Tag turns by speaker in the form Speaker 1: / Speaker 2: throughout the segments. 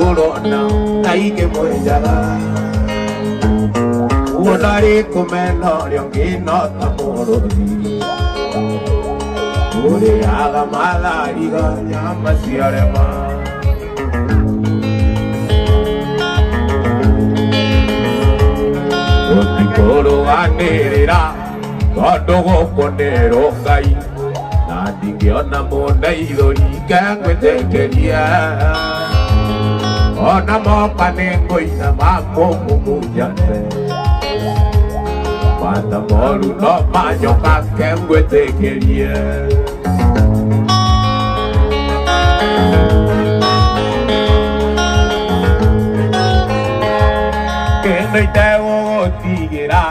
Speaker 1: urona naige mwenjaga unari kumeno riongino tamururi uri aga malariga nyama ciarema utikuruganirira tondu guku niro Ngai na ndingiona munaithuri kengwitekeria ona moka ninguina mamumumunjate mata moru no manyoka kengwitekeria itegugutigĩra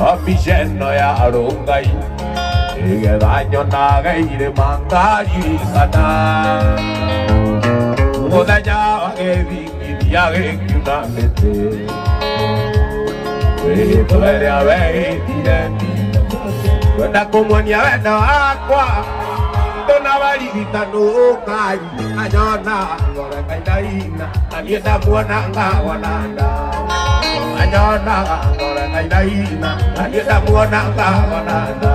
Speaker 1: omiceno ya Rongai nĩgetha nyonaga irĩma ngaririkana mũthenya wa gĩthingithia gĩkiunamĩtĩ rĩtwa rĩa wehĩtire kwenda kũmuonia wendo wakwa ndũnabaririkano Ngai anyona ngore kaindaina na niĩ ndamuona ngawonanda anyona ngore kaindaina na niĩ ndamuona ngawonanda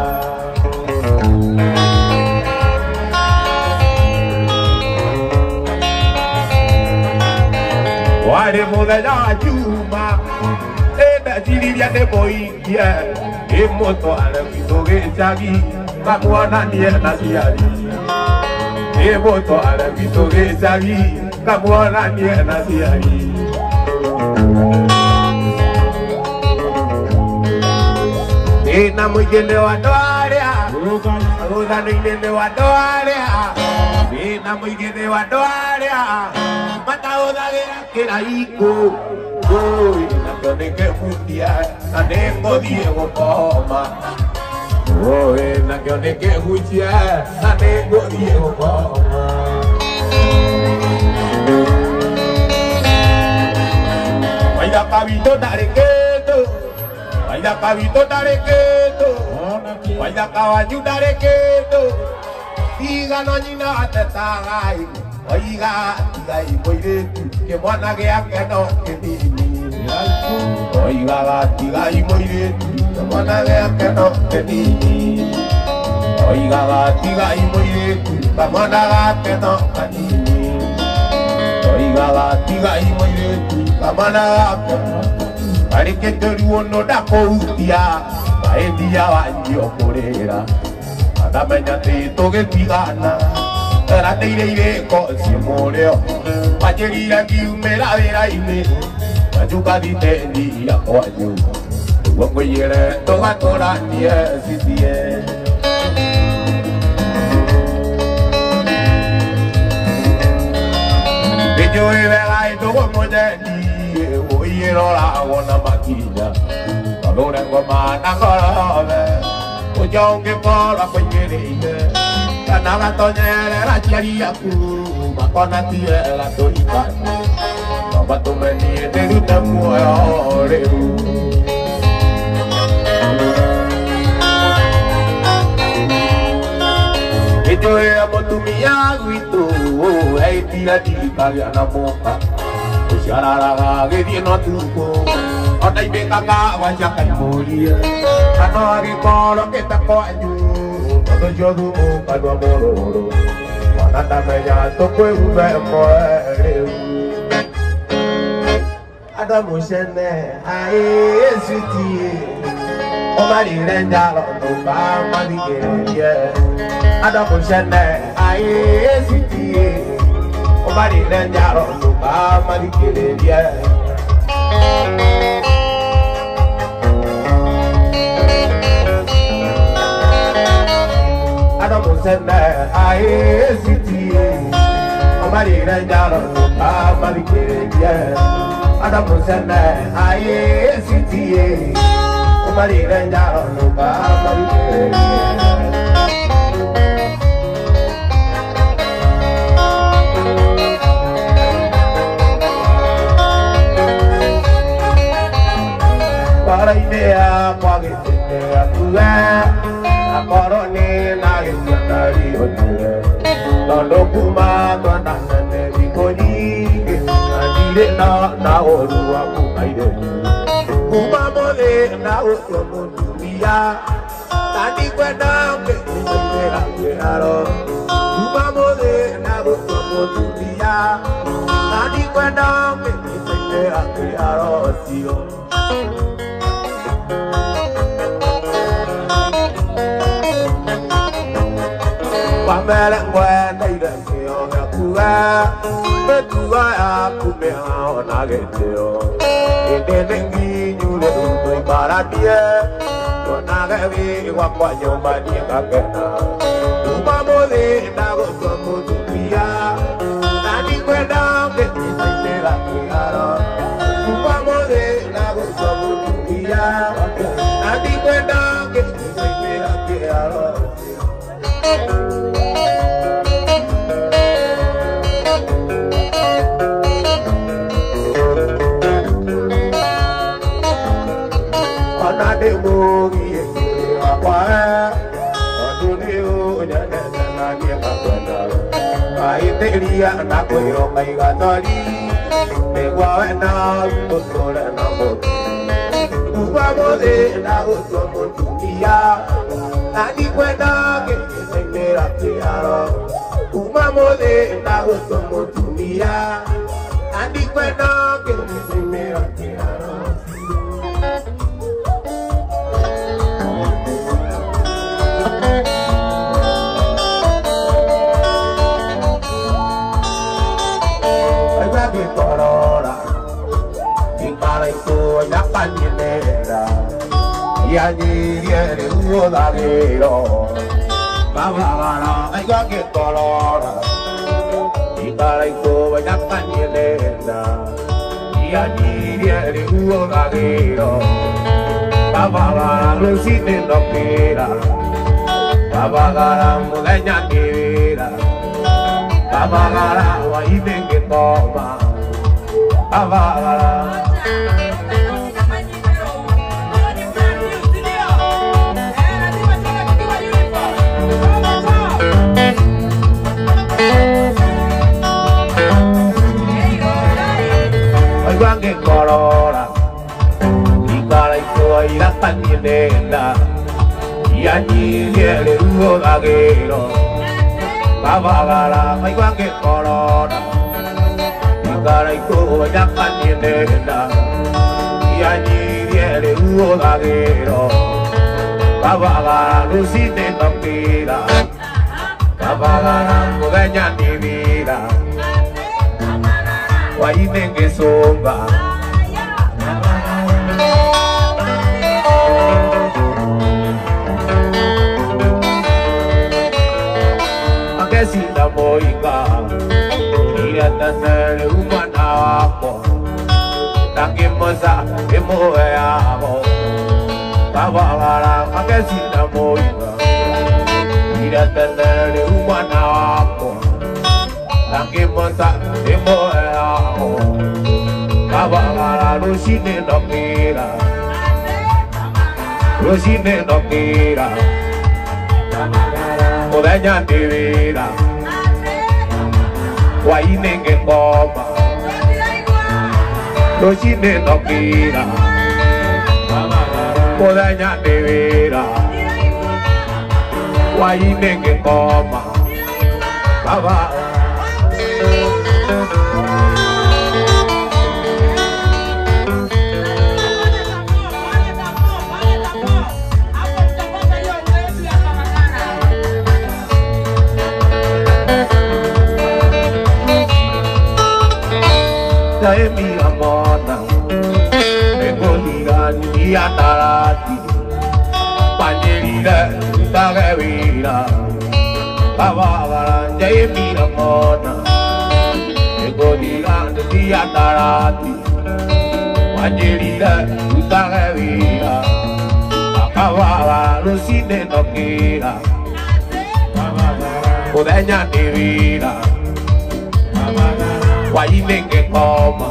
Speaker 1: warĩ mũthenya wa Juma ndeciririe ndĩmũingie ndĩmũtware gwitũ gĩcagi ngamuonanie na ciari ndĩmũtware gwitũ gĩcagi ngamuonanie na ciari ndĩna mũingĩ wa andũ arĩa rũthano-inĩ nĩ wa andũ arĩa ndĩna mũingĩ wa andũ arĩa matahũthagĩra kĩraikũ nakĩo nĩkĩhutia na nĩngũthiĩ gũkoma nakĩo nĩkĩhutia na nĩngũthiĩ gũkoma waithaka witũ ndarĩ kĩndũ waithaka witũ ndarĩ kĩndũ waithaka wanyu ndarĩ kĩndũ igano nyina atetagai oiga tigai mũirĩtu kĩmwana gĩake no kĩnini oigaga tigai mũirĩtu kĩmwana gĩake no kĩnini oigaga tigai mũirĩtu kamwana gake no kanini oigaga tigai mũirĩtu kamwana gake arĩkĩtũruo no ndakũhutia maendia wanjio kũrĩra akamenya atĩ tũgĩtigana erateire irĩko cio mũrĩo manjĩrire ngiumĩra wĩra-inĩ ngajuka thitĩndia kwanyu nĩguo ngũiyĩre tũgatũranie cicie nĩnjũĩ wega ndũgũmũnyeni ũiyĩroragwo na makinya tondũ ngoma na ngorobe ũnja ũngĩkorwo kũingĩrĩire kana gatonyerera aciari aku makona ti wega tũhikane no matũmenie ndĩrute muoyo rĩu nĩnjũĩ mũtumia gwitũ eitire ndirikagĩa na mũka ũciararaga gĩthiĩ no tukũ ona imbĩkaga wanja kaimũrie kana agĩkorwo gĩta kwanyu tondũ ciothumu kanua mũrũrũ mwana ndamenya tũkwĩhumbe mwe rĩu andũ amũcene aĩcitie ũmarire njaro ndũkamathikĩrĩrie andũ amũcene aĩcitie ũmarire njaro ndũkamathikĩrĩrie andũ amũcene aĩcitie ũmarire njaro ndũkamathikĩrĩrie andũ amũcene aĩcitie ũmarire njaro ndũkamathikĩrĩrie Para-inĩ yakwa gĩtĩte akuga akorwo nĩ na gĩciana rĩotire tondũ kuma twandanane thikũ nyingĩ na de na olua kumaide uma mole na olua mulia tani kwenda mbele aro uma mole na olua mulia tani kwenda mbele aro sio Pamela kwenda ile sio ngakuwa betua ya kumea na geteo ende nginyule ndo ibaratie na gavi wa kwa nyumba ni kakena umamole na gozo mutulia nani kwenda ngeitera kiaro umamole na gozo mutulia nani kwenda ngeitera kiaro Mogi apa dunia nyana nyana dia kakana ai teria na koyo mai gatari me guana tutore na mo uba mode na uso mutia ani kwenda ke semera tiaro uba mode na uso mutia ani kwenda ke semera tiaro Yani yere uo dagero Babagara aiga que colora Ikara iko vaya pañelera Yani yere uo dagero Babagara lucite no quiera Babagara mudeña quira Babagara guaime que toma Babagara Guange colora y cara y soy la pañelera y allí viene uno daguero babagara ay guange colora y cara y soy la pañelera y allí viene uno daguero babagara lucite no mira babagara mudeña ni vida Guaine que sombra Aunque si la moica Mira tener humana amo Tanque moza que moveamos Babagara Aunque si la moica Mira tener humana amo Tanque moza que moveamos Babagara Lucine no mira Lucine no mira Mudeña ni vida Guaine que coma Lucine no mira Mudeña ni vida Guaine que coma Babagara Dai mi amona me goligan y atarati pañerira tagavira babagara dai mi amona me goligan y atarati pañerira tagavira babagara lucine no quiera mudeña ni vida Guaine que coma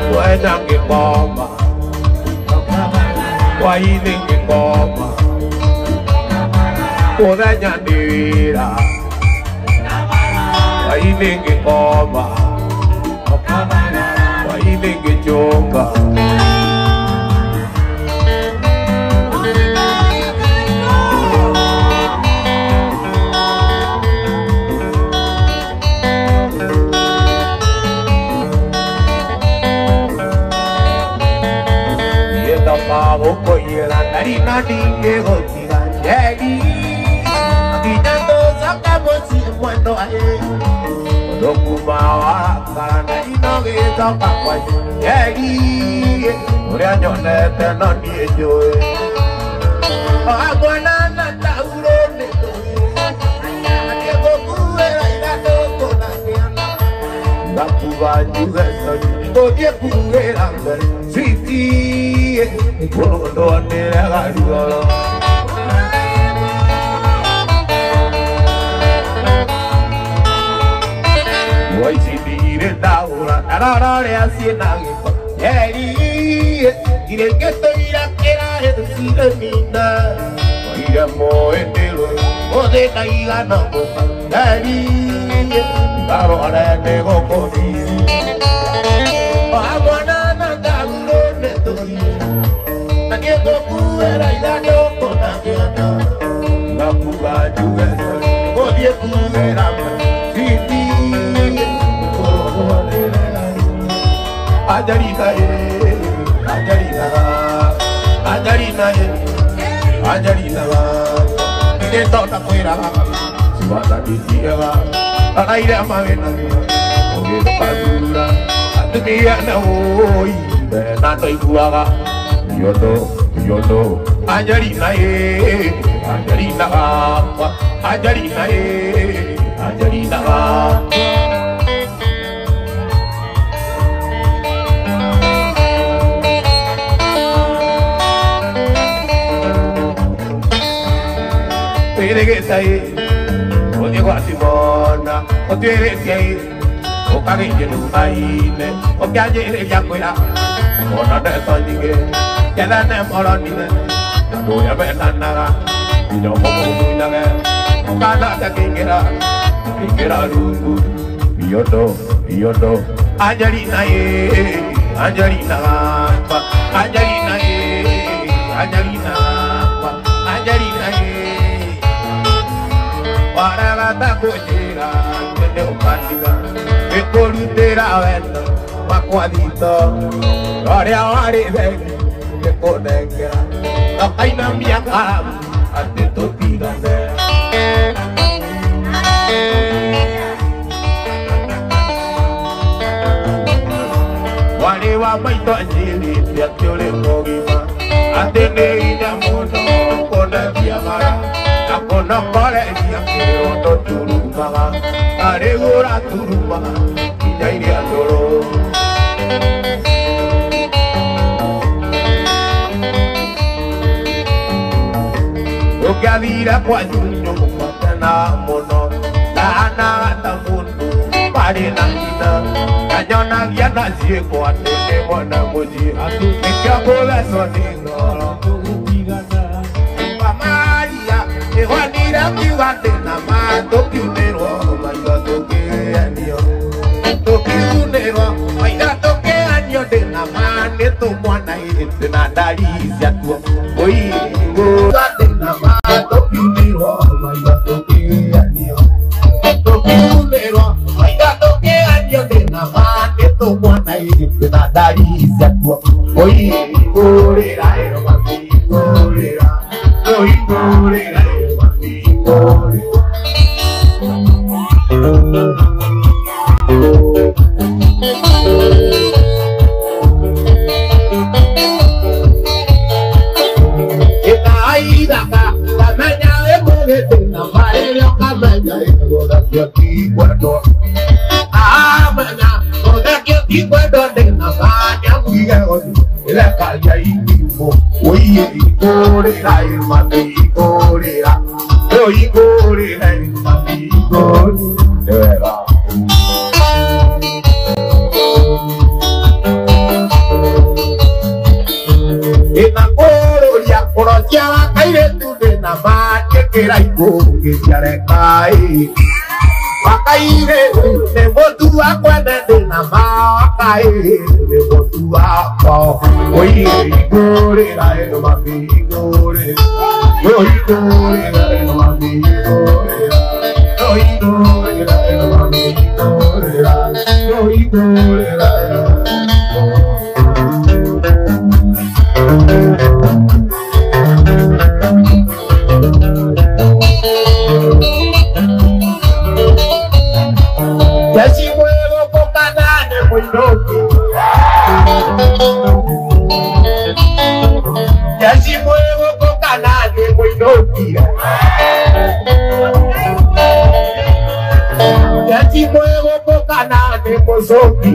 Speaker 1: Buena que coma Guaine que coma Mudeña ni vida Guaine que coma oko yera nari nani ego tiga yeri Akinando saka mosi mwendo ae Dokumawa karana inoge saka kwa yeri Uria nyonete nani ejoe Agwana na tauro netoe Aniego kuera irado kona kiana Nakuba juga sari Oye kuera Siti Kono doane garuolo Wai siti ire taura Tarare asienage Yeri Ire que estoy la quiera Edusire mina Oire moetelo Ode caiga no boca Yeri Caro ale nego conmigo Agwana na tauro netori Aniego kuera idano konakiana Nakuba juga Odie kuera Siti Ajarita Ajarita Ajarita Ine tota kuera Sibata ditiga Alaire amavena Oge kadura Atumia na oi Nato iguaga Yono Ajarina Ajarina Ajarina Ajarina Pere que está ahí Oye guasimona O tiene que ir O cague lleno aire O que ayer ya fuera O no te soy ni que Ya la ne moro ni ne No ya ve la naga Y no como muy naga O cada te Kingera lungu Yono Angelina Angelina Angelina Angelina Angelina Para gata cochera, me opatiga, me colutera vendo, macuadito, gloria vare me conecta, la caina mia cam, ante tu tigane. Wale wa maito anjili, ya tiole mogima, ante neina mono, kona diamara. Kono kore dia kero to turumba aregora turumba iria doro o kadira kwa junyo mukana mono ana tamundu pare na ina kanyona yana zie kwa tene mona moji atu kyabola sonino Ewanira kiwate na ma toki unero maida toke anio toki unero maida toke anio de na ma neto mwana ite na dari siatu oi go de na ma toki unero maida toke anio toki unero maida toke anio de na ma neto mwana ite na dari siatu oi go re ra ero mami go re ra oi go re ra Wakaire ne botu akwende de na wakaire ne botu akwa oye igore la eno mafi igore igore la eno mafi igore igore la eno mafi igore igore la eno Moinoki. Yashi muevo con canal de Moinoki. Yashi muevo con canal de Mozoki.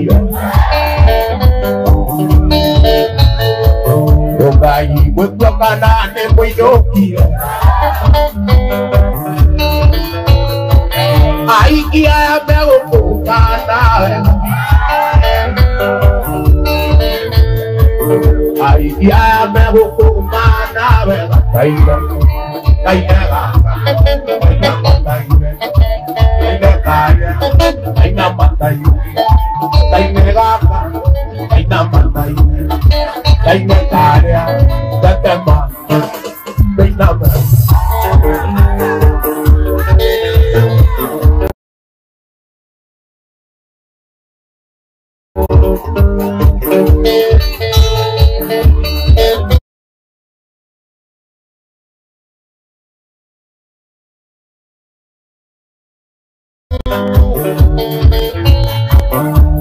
Speaker 1: Yogai muevo con canal de Moinoki. Ai que é meu canal. Ai que é meu canal. Ai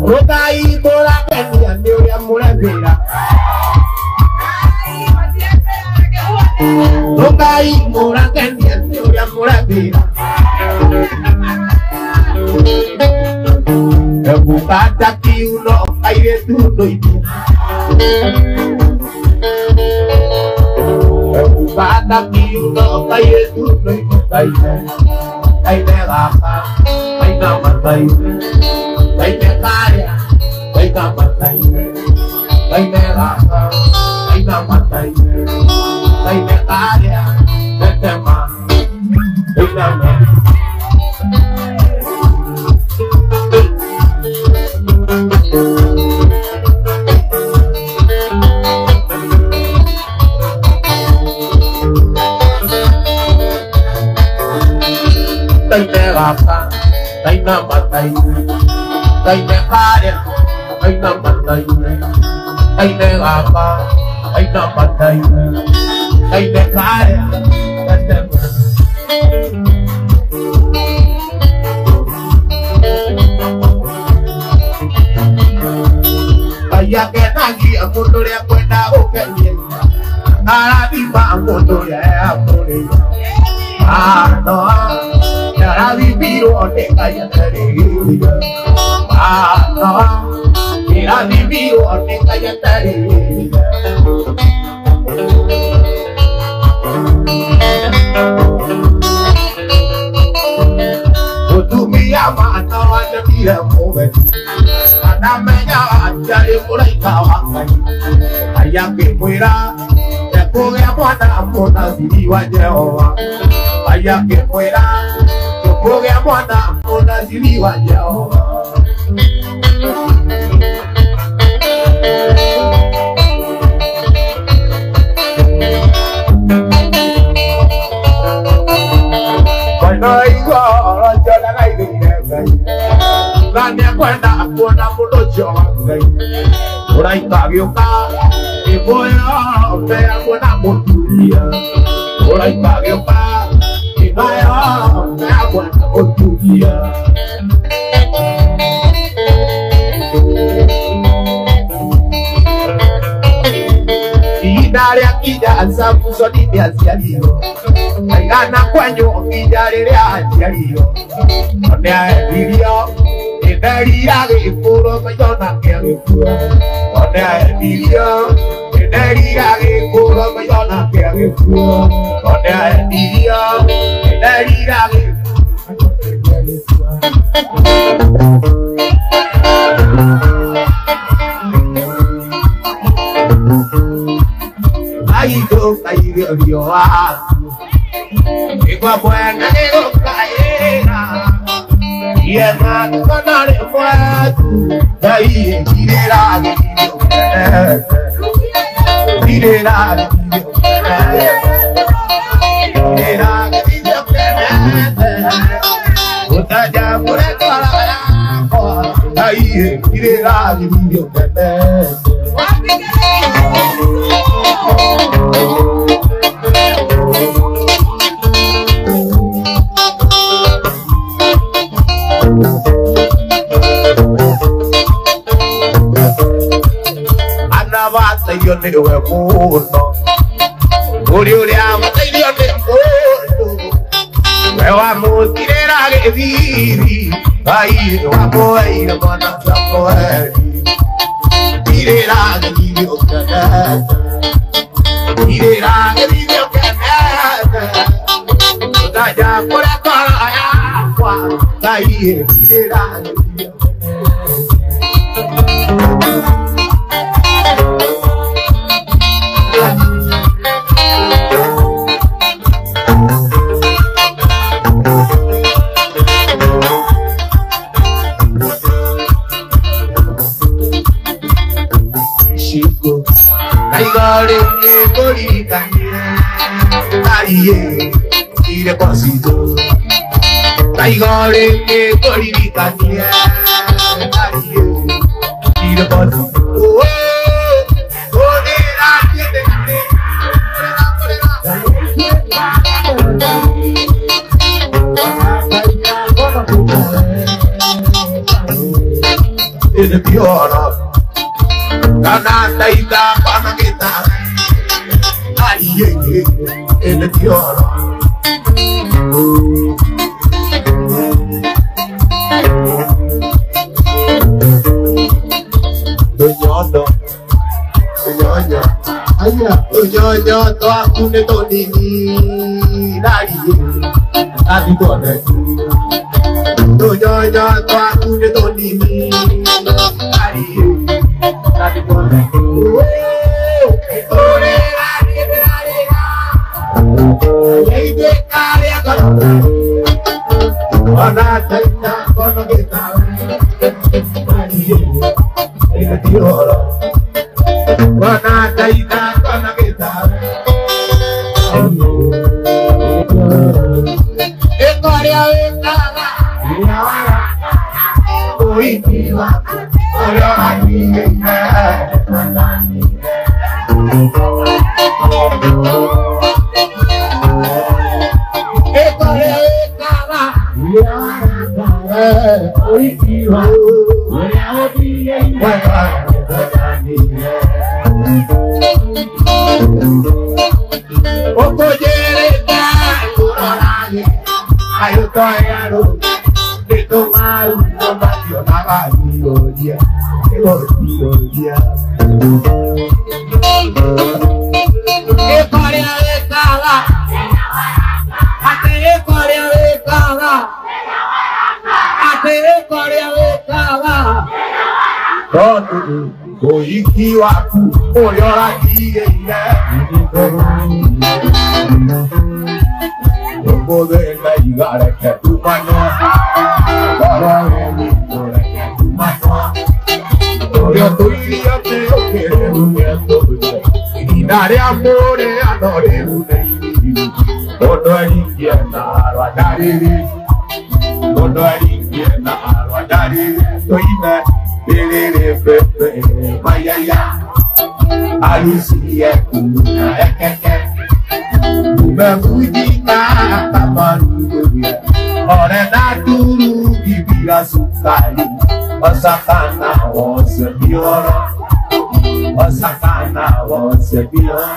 Speaker 1: Rogai tola pendia de amor vera. Rogai mora pendia de amor vera. Bukata ki uno aire tudo itu. Bukata ki uno aire tudo itu. Ay negaka, ay namatay. Ay nekaya, ay namatay. Ay negaka, ay namatay. Ay nekaya, netema, ay namatay. Tay negaka, ay namatay. Tay nekaya, ay namatay. Tay negaka, ay namatay. Tay nekaya, netema. Kaya que nagi ang mundo niya kwenda ukenya. Arabima ang mundo niya apunin. Ano, narabibiro de kaya tariya. Ano, narabibiro de kaya tariya. Utumia manawa na bila mobe. Anamenya ajali mulai kawakai. Ayake muira, yakuge mwana mwana ziliwa Jehova. Ayake muira, yakuge mwana mwana ziliwa Jehova. Bueno, igual, yo la gaide. Gane kwenda kuona mudojo wangai. Urai kagioka, iboya opea kuona mutulia. Urai kagioka, iboya opea kuona mutulia. Idare akija ansabu sodi biazialio. Aigana kwenyo idare azialio. One aedirio. Eneria de puro mayona que agua. One aedirio. Eneria de puro mayona que agua. One aedirio. Eneria de ay do ay dio ah. Igual buena de lo caera. Y el rato no le fue de ahí, tirera, tirera, otra ya por el carajo, ahí, tirera, say you need to wear more. Would you have say you need more? Well, I'm more scared I get easy. I want more, I want some more. Did I give you that? Did I give you that? Saya pura kaya, wah, saya tidak. Chico, Naigore, Corita, Arie. Y deposito Taigore que corita y deposito es de piora ganata y tapa na guitarra ay es de piora. Yo to akune to ni dari adi to ne yo to akune to ni dari adi to ne ore dari ei de kare akaro ana taita kono kita ei de oro ana taita kono kita e korea ekala oi diva ora ani Ikiwaku oyora kiye Obo de la igara que tu mano para mi por que tu mano yo estoy yo te quiero y daré amor a adore Odo arikiena wadari Odo arikiena wadari toina Pepe, Mayaya, Alucia, Mebudita, Tamaruya, Orenaturu, Bibira Sukali, Osakana was a piora, Osakana was a piora.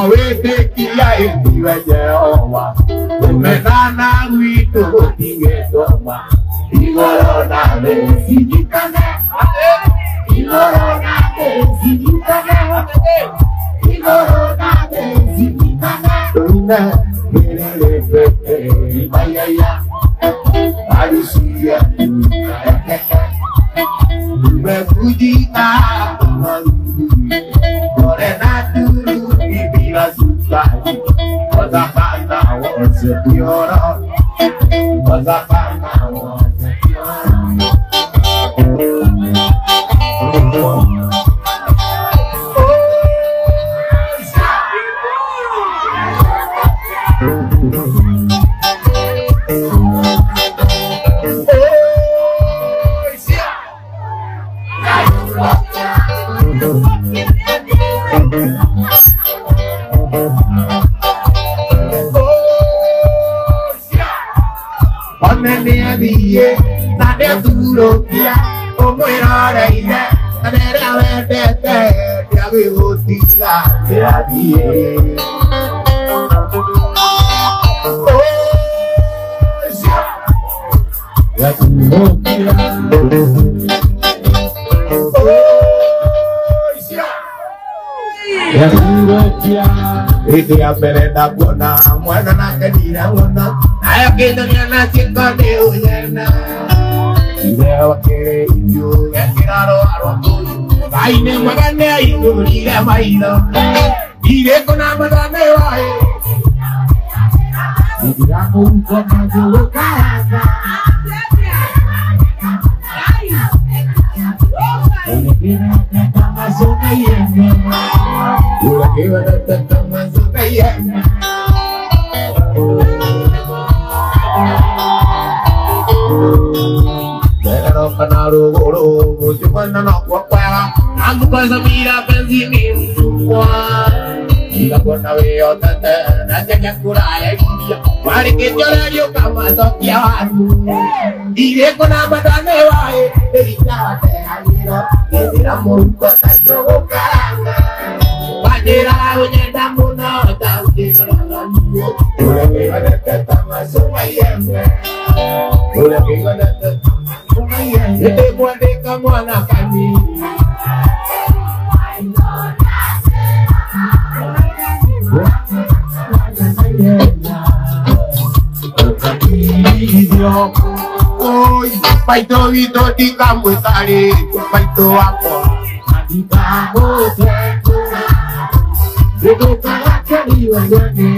Speaker 1: Wete kia etiwe owa, umekana wito tingetoma, igorona besijikane, igorona besijikane, igorona besijikane, una merele pepe mayaya, alusia, mebudita, orenaturu. Osakana was a piora. Osakana was a piora. Oh, Onene adie, nade duro kia, como era reina, nade la verte, te hago tira de adie. Ya duro kia, ya duro kia. Iti apereda buona, muena na kedira buona. Ayo kita nyana cinta deuyana. Idewa kere idio, ya kiraro arwako. Baine magane idio, ire maino. Ire kona magane wae. Idira kumko majo kaya. Ule kira kata masuka yeme. Ule kira kata masuka yeme. Pero canaro goro, mucho cuando no cuaca. Ando con esa mira pensini sumua. Y la buena veo tete, nace que curaya india. Pare que yo la yo cama toquia. Y de con la madame vae, erita te aliro, que dirá muy cosa yo caranga. Vajera la uñeta muna, tan que caranga. Ule que va de teta más o mayembe. Ule que va de teta más o mayembe. Este puede como a la camina. Oi, paito vito di campo tare, paito ako, di campo teko. Dego kaya kariwa yane.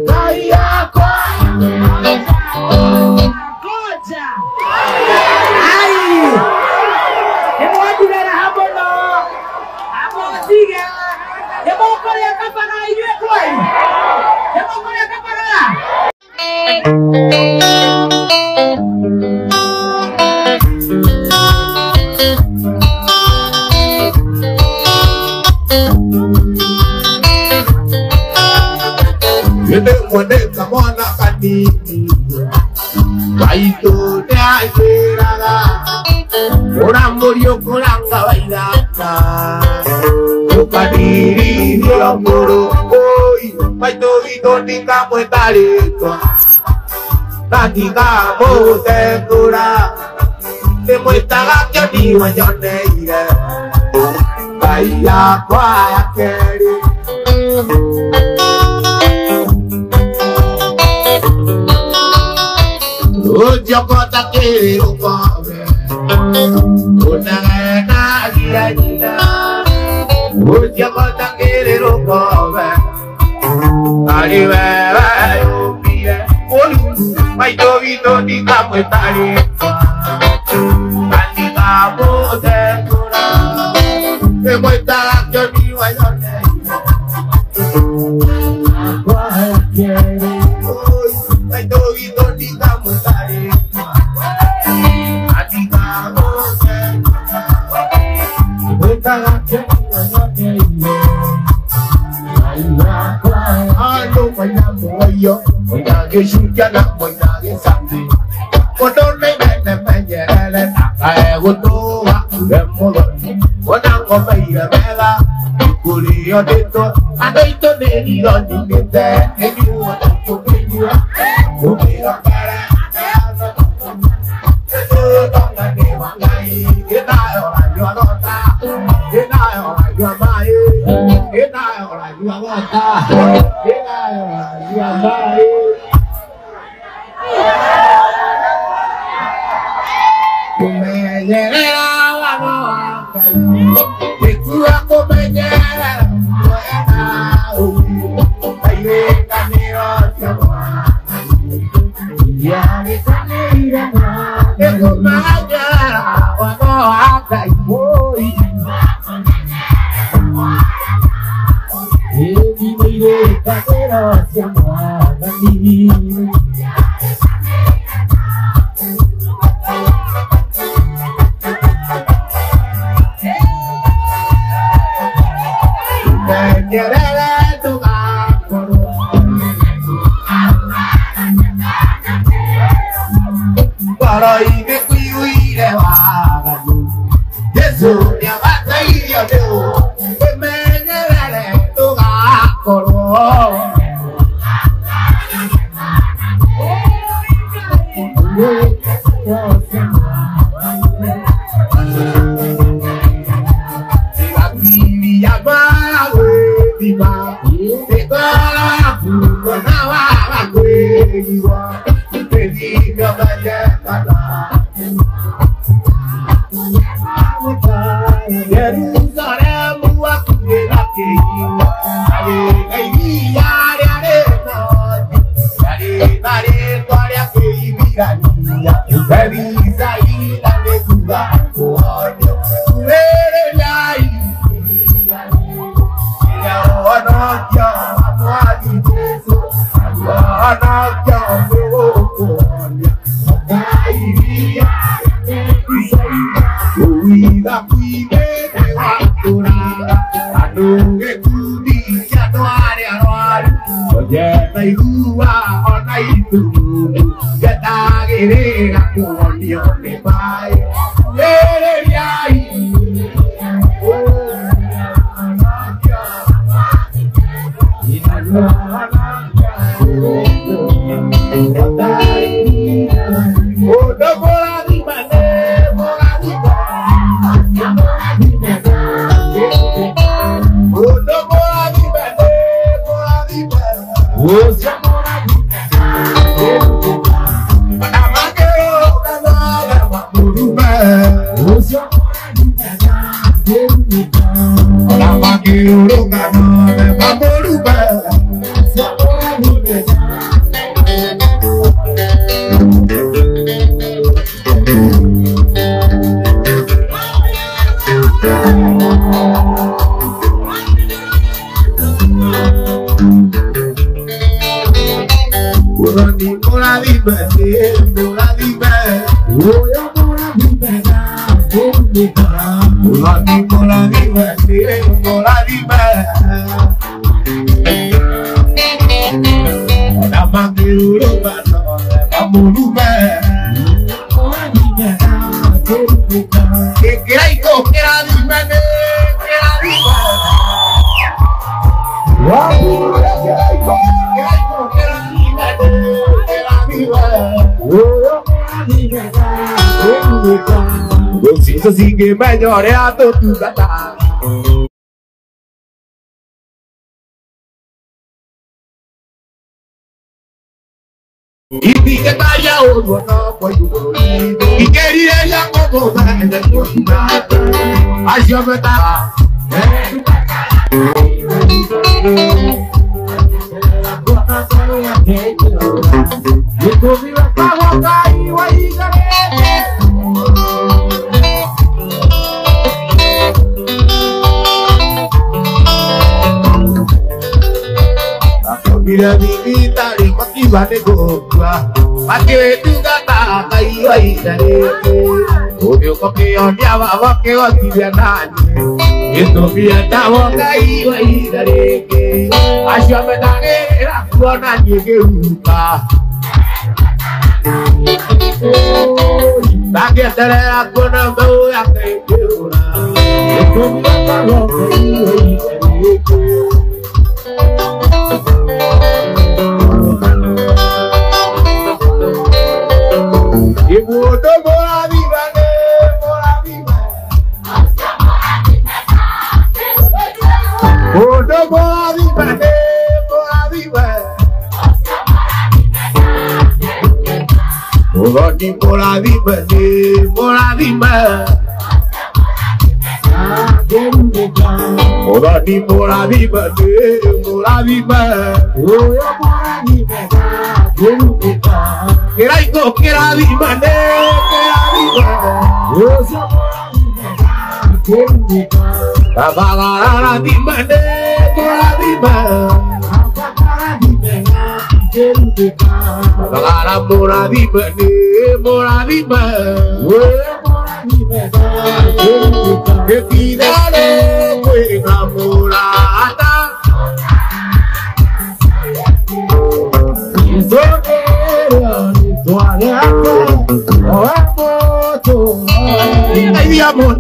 Speaker 1: Kaya ko. Koja. Ai. Emo adira hapo no. Hapo tiga. Emo korea kapara iwe koi. Emo korea kapara. Yede mwene kamona kanini, baito te aisheraga, ora morio koranga bailaka, ukadiri diamoro, oi, baito vito tika muetareka, natika mote kura, te muetaga que ni mayoneire, baila kwa keri. Ojo kota kiri ukobe, unagana gira gira. Ojo kota kiri ukobe, ariwe yupie. Olu, maito vito di kamwe tari, andi kamo tekura. Ke moita lakyo ni wayone. Kwa kiri, maito vito di kamwe tari. Yo, voy a que chuchana, voy a que sangre. Cuando me ven, me llegan a gusto, de modo. Cuando come y me da, curio de todo, ando de nido, ni de ni uno, ni para. Eso toca que van ahí, que da yo adota, que da yo amai, que da yo adota, que da yo amai. Me llegará la boca, que tú a comer buena, ahí de camino se va, ya de camino. Es una gana, cuando acá y voy. Y mi de casero se mueve aquí. Sonia Batailla de O, que me llevaré tu gacoro. Assim que melhor é a tortura. E fica calla o não foi do e queria já como vai da tortura. A jovem tá e tu viu pra voltar e aí galera. Mira mi vida de motiva de goa, pa que tu gata caiu aí dare. O meu coqueão de avó que eu tive nani, e tu via da avó caiu aí dare. A chama da guerra tua na nigueruca. Da que terá quando eu ia ter que orar. E tu via da avó caiu aí dare. E mudo mora viva, mora viva. Mudo mora viva, mora viva. Mudo di mora viva, mora viva. Mudo di mora viva, mora viva. Queraico, quera viva, quera viva. Tabagarara viva, quera viva. Tabagara mora viva, mora viva. Que tirare fue enamorada. Ay, mi amor,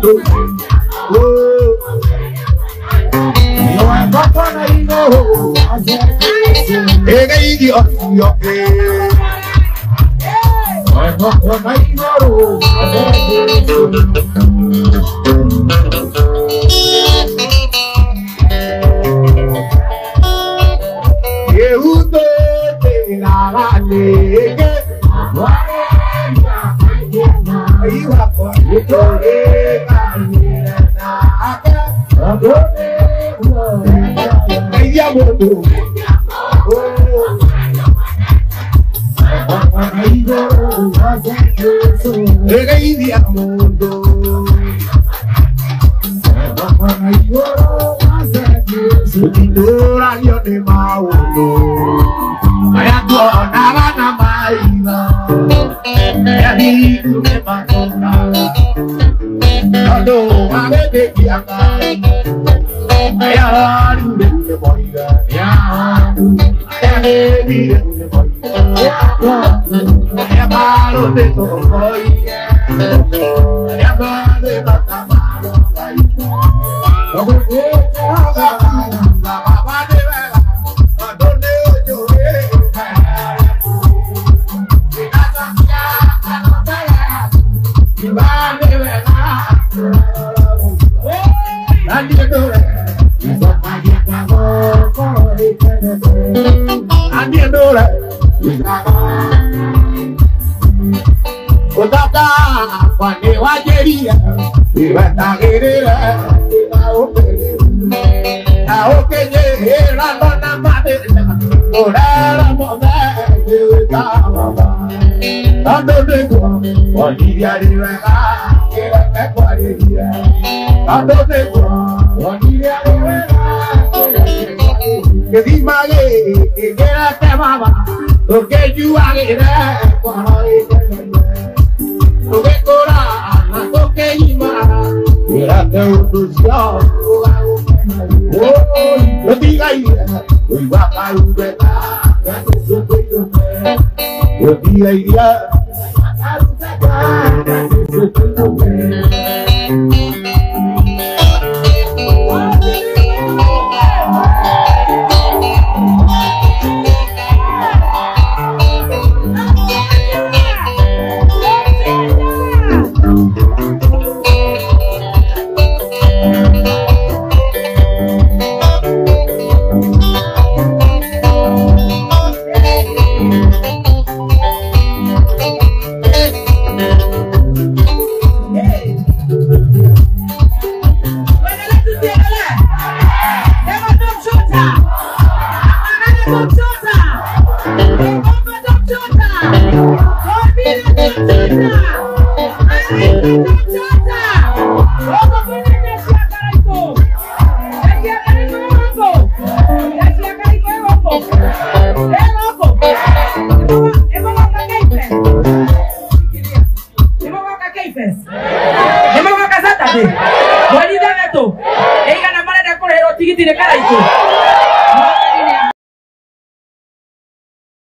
Speaker 2: Chota!